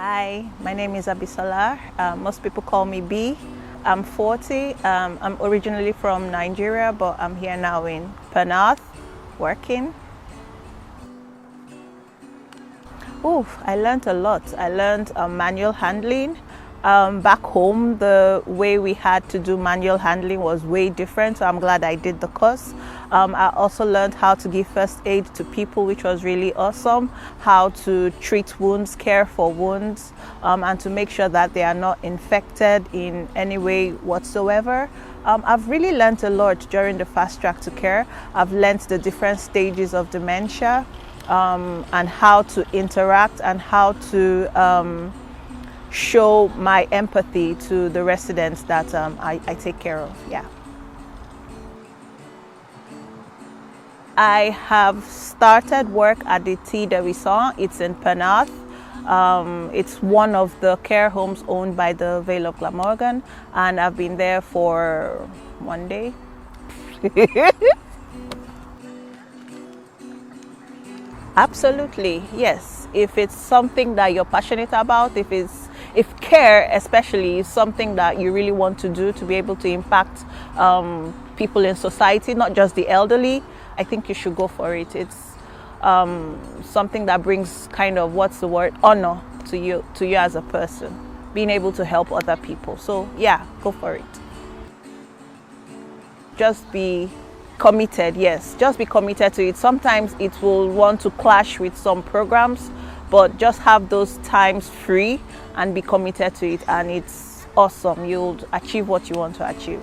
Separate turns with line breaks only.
Hi, my name is Abisola. Most people call me B. I'm 40. I'm originally from Nigeria, but I'm here now in Perth, working. Oof, I learned a lot. I learned manual handling. Back home, the way we had to do manual handling was way different, so I'm glad I did the course. I also learned how to give first aid to people, which was really awesome, how to treat wounds, care for wounds, and to make sure that they are not infected in any way whatsoever. I've really learned a lot during the fast track to care. I've learned the different stages of dementia, and how to interact and how to show my empathy to the residents that I take care of. Yeah. I have started work at the T. Davison. It's in Penarth. It's one of the care homes owned by the Vale of Glamorgan, and I've been there for 1 day. Absolutely, yes. If it's something that you're passionate about, if care especially is something that you really want to do to be able to impact people in society, not just the elderly, I think you should go for it. It's something that brings kind of, what's the word, honor to you as a person, being able to help other people. So yeah, go for it. Just be committed. Yes, just be committed to it. Sometimes it will want to clash with some programs, but just have those times free and be committed to it, and it's awesome. You'll achieve what you want to achieve.